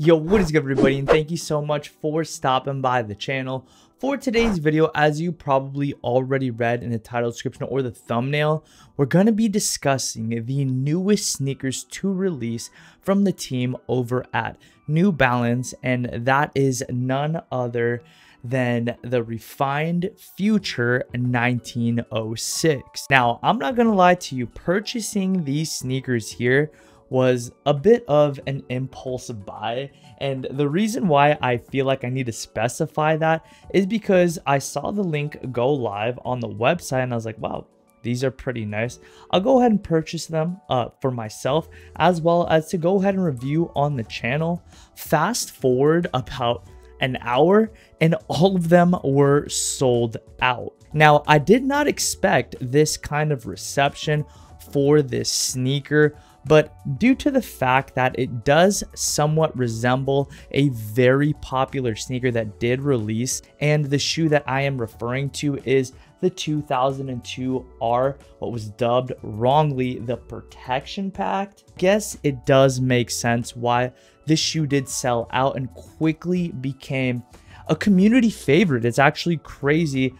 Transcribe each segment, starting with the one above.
Yo, what is good everybody, and thank you so much for stopping by the channel. For today's video, as you probably already read in the title description or the thumbnail, we're going to be discussing the newest sneakers to release from the team over at New Balance, and that is none other than the Refined Future 1906. Now, I'm not going to lie to you, purchasing these sneakers here was a bit of an impulsive buy, and the reason why I feel like I need to specify that is because I saw the link go live on the website and I was like, wow, these are pretty nice. I'll go ahead and purchase them for myself, as well as to go ahead and review on the channel. Fast forward about an hour and all of them were sold out. Now, I did not expect this kind of reception for this sneaker, but due to the fact that it does somewhat resemble a very popular sneaker that did release, and the shoe that I am referring to is the 2002 R, what was dubbed wrongly the Protection Pack, guess it does make sense why this shoe did sell out and quickly became a community favorite. It's actually crazy.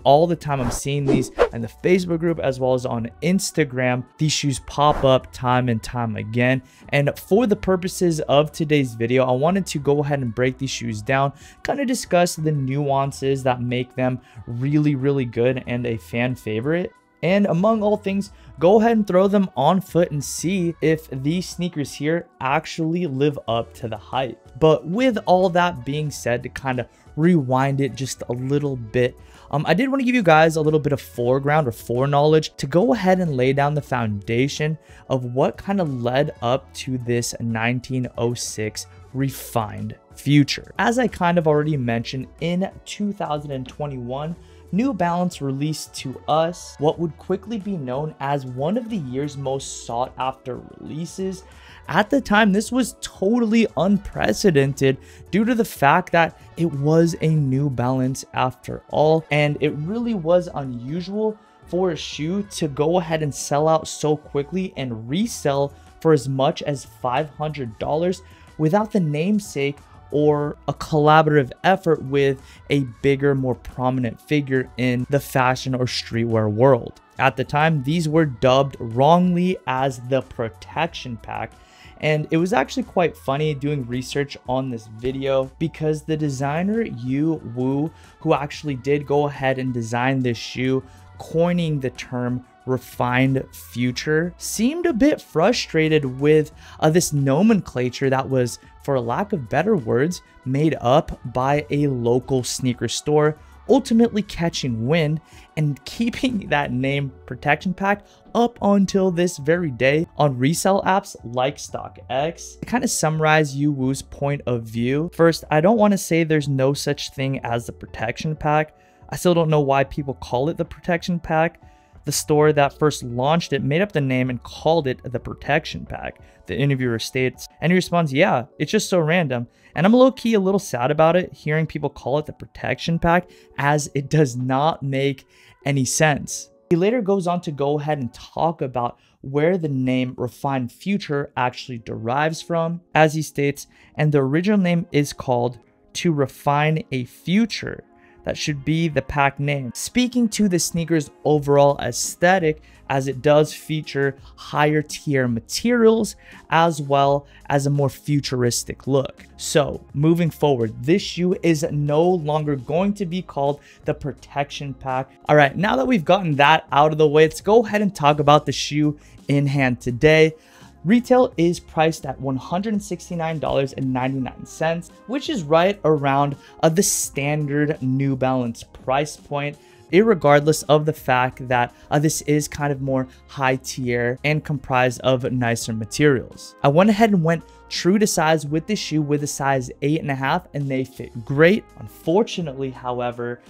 All the time I'm seeing these in the Facebook group as well as on Instagram. These shoes pop up time and time again. And for the purposes of today's video, I wanted to go ahead and break these shoes down, kind of discuss the nuances that make them really, really good and a fan favorite. And among all things, go ahead and throw them on foot and see if these sneakers here actually live up to the hype. But with all that being said, to kind of rewind it just a little bit, I did want to give you guys a little bit of foreground or foreknowledge to go ahead and lay down the foundation of what kind of led up to this 1906 Refined Future. As I kind of already mentioned, in 2021, New Balance released to us what would quickly be known as one of the year's most sought after releases. At the time, this was totally unprecedented due to the fact that it was a New Balance after all, and it really was unusual for a shoe to go ahead and sell out so quickly and resell for as much as $500 without the namesake or a collaborative effort with a bigger, more prominent figure in the fashion or streetwear world. At the time, these were dubbed wrongly as the Protection Pack, and it was actually quite funny doing research on this video because the designer Yu Wu, who actually did go ahead and design this shoe, coining the term Refined Future, seemed a bit frustrated with this nomenclature that was, for lack of better words, made up by a local sneaker store, ultimately catching wind and keeping that name Protection Pack up until this very day on resale apps like StockX. To kind of summarize Yu Wu's point of view, first, I don't want to say there's no such thing as the Protection Pack. I still don't know why people call it the Protection Pack. The store that first launched it made up the name and called it the Protection Pack. The interviewer states, and he responds, yeah, it's just so random. And I'm low-key a little sad about it, hearing people call it the Protection Pack, as it does not make any sense. He later goes on to go ahead and talk about where the name Refined Future actually derives from, as he states, and the original name is called To Refine a Future. That should be the pack name, speaking to the sneaker's overall aesthetic, as it does feature higher tier materials as well as a more futuristic look. So moving forward, this shoe is no longer going to be called the Protection Pack. All right, now that we've gotten that out of the way, let's go ahead and talk about the shoe in hand today. Retail is priced at $169.99, which is right around the standard New Balance price point, irregardless of the fact that this is kind of more high tier and comprised of nicer materials. I went ahead and went true to size with this shoe with a size 8.5, and they fit great. Unfortunately, however,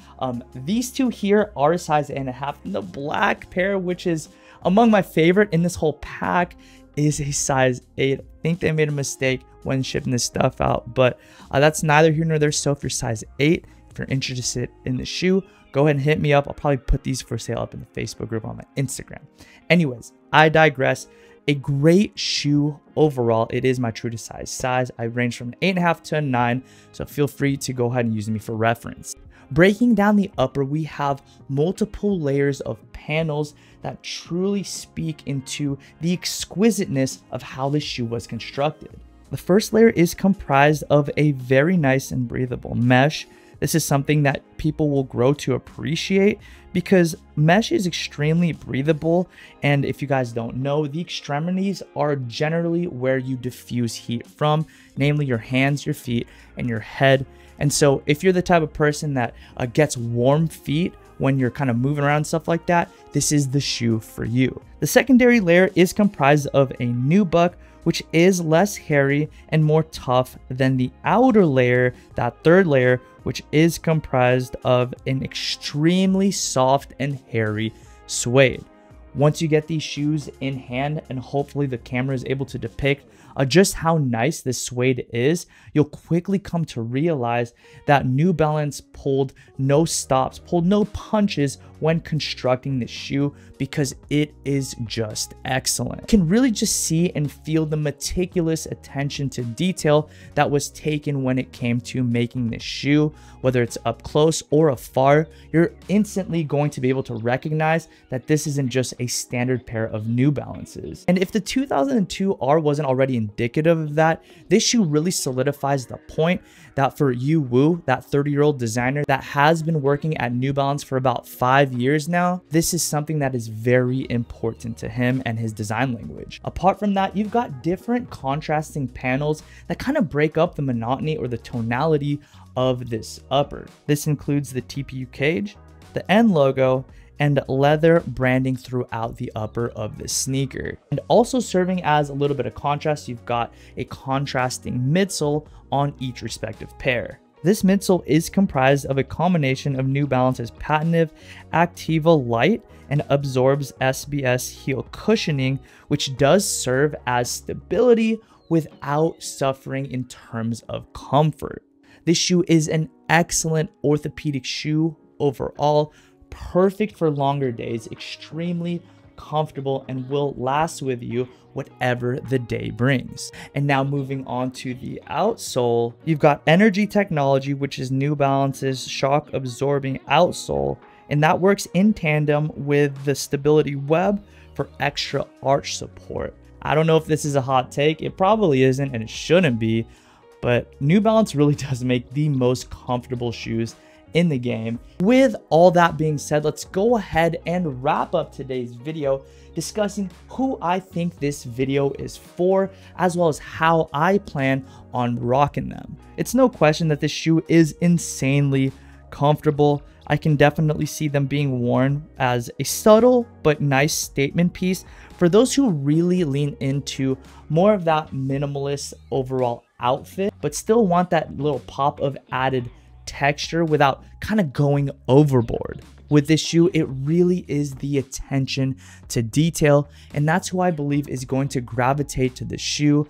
these two here are a size 8.5, and the black pair, which is among my favorite in this whole pack, is a size 8. I think they made a mistake when shipping this stuff out, but that's neither here nor there. So if you're size 8, if you're interested in the shoe, go ahead and hit me up. I'll probably put these for sale up in the Facebook group on my Instagram. Anyways, I digress. A great shoe overall. It is my true to size. I range from an 8.5 to a 9, so feel free to go ahead and use me for reference. Breaking down the upper, we have multiple layers of panels that truly speak into the exquisiteness of how this shoe was constructed. The first layer is comprised of a very nice and breathable mesh. This is something that people will grow to appreciate because mesh is extremely breathable, and if you guys don't know, the extremities are generally where you diffuse heat from, namely your hands, your feet, and your head. And so if you're the type of person that gets warm feet when you're kind of moving around and stuff like that, this is the shoe for you. The secondary layer is comprised of a nubuck, which is less hairy and more tough than the outer layer, that third layer, which is comprised of an extremely soft and hairy suede. Once you get these shoes in hand, and hopefully the camera is able to depict just how nice this suede is, you'll quickly come to realize that New Balance pulled no stops, pulled no punches when constructing this shoe, because it is just excellent. You can really just see and feel the meticulous attention to detail that was taken when it came to making this shoe. Whether it's up close or afar, you're instantly going to be able to recognize that this isn't just a standard pair of New Balances. And if the 2002 R wasn't already indicative of that, this shoe really solidifies the point that for Yu Wu, that 30-year-old designer that has been working at New Balance for about 5 years now, this is something that is very important to him and his design language. Apart from that, you've got different contrasting panels that kind of break up the monotony or the tonality of this upper. This includes the TPU cage, the N logo, and leather branding throughout the upper of this sneaker. And also serving as a little bit of contrast, you've got a contrasting midsole on each respective pair. This midsole is comprised of a combination of New Balance's patented Activa Light and absorbs SBS heel cushioning, which does serve as stability without suffering in terms of comfort. This shoe is an excellent orthopedic shoe overall, perfect for longer days, extremely comfortable, and will last with you whatever the day brings. And now moving on to the outsole, you've got Energy Technology, which is New Balance's shock absorbing outsole, and that works in tandem with the stability web for extra arch support. I don't know if this is a hot take, it probably isn't and it shouldn't be, but New Balance really does make the most comfortable shoes in the game. With all that being said, let's go ahead and wrap up today's video discussing who I think this video is for, as well as how I plan on rocking them. It's no question that this shoe is insanely comfortable. I can definitely see them being worn as a subtle but nice statement piece for those who really lean into more of that minimalist overall outfit, but still want that little pop of added texture without kind of going overboard. With this shoe, it really is the attention to detail, and that's who I believe is going to gravitate to the shoe.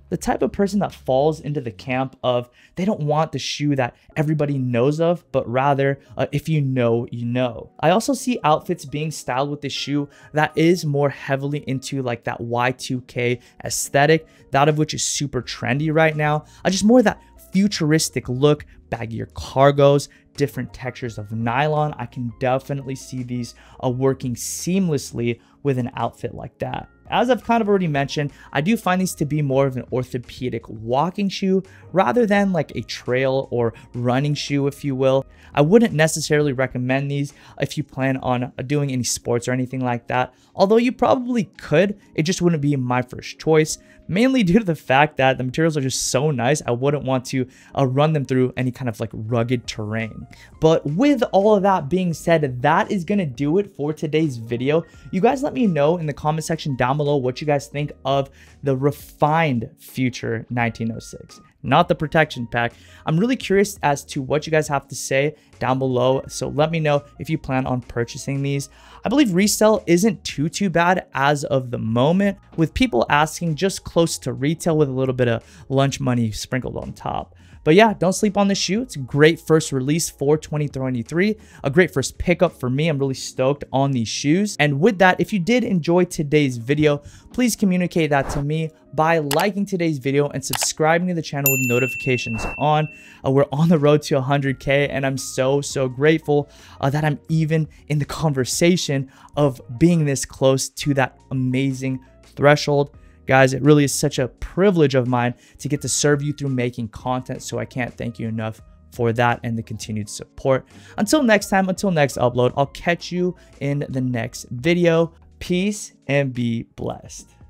The type of person that falls into the camp of they don't want the shoe that everybody knows of, but rather if you know, you know. I also see outfits being styled with this shoe that is more heavily into like that Y2K aesthetic, that of which is super trendy right now. Just more that futuristic look, baggier cargos, different textures of nylon. I can definitely see these working seamlessly with an outfit like that. As I've kind of already mentioned, I do find these to be more of an orthopedic walking shoe rather than like a trail or running shoe, if you will. I wouldn't necessarily recommend these if you plan on doing any sports or anything like that, although you probably could. It just wouldn't be my first choice, mainly due to the fact that the materials are just so nice. I wouldn't want to run them through any kind of like rugged terrain. But with all of that being said, that is going to do it for today's video. You guys let me know in the comment section down below what you guys think of the refined Future 1906. not the protection pack. I'm really curious as to what you guys have to say down below, so let me know if you plan on purchasing these. I believe resale isn't too bad as of the moment, with people asking just close to retail with a little bit of lunch money sprinkled on top. But yeah, don't sleep on the shoe. It's a great first release for 2023, a great first pickup for me. I'm really stoked on these shoes. And with that, if you did enjoy today's video, please communicate that to me by liking today's video and subscribing to the channel with notifications on. We're on the road to 100K, and I'm so grateful that I'm even in the conversation of being this close to that amazing threshold. Guys, it really is such a privilege of mine to get to serve you through making content, so I can't thank you enough for that and the continued support. Until next time, until next upload, I'll catch you in the next video. Peace and be blessed.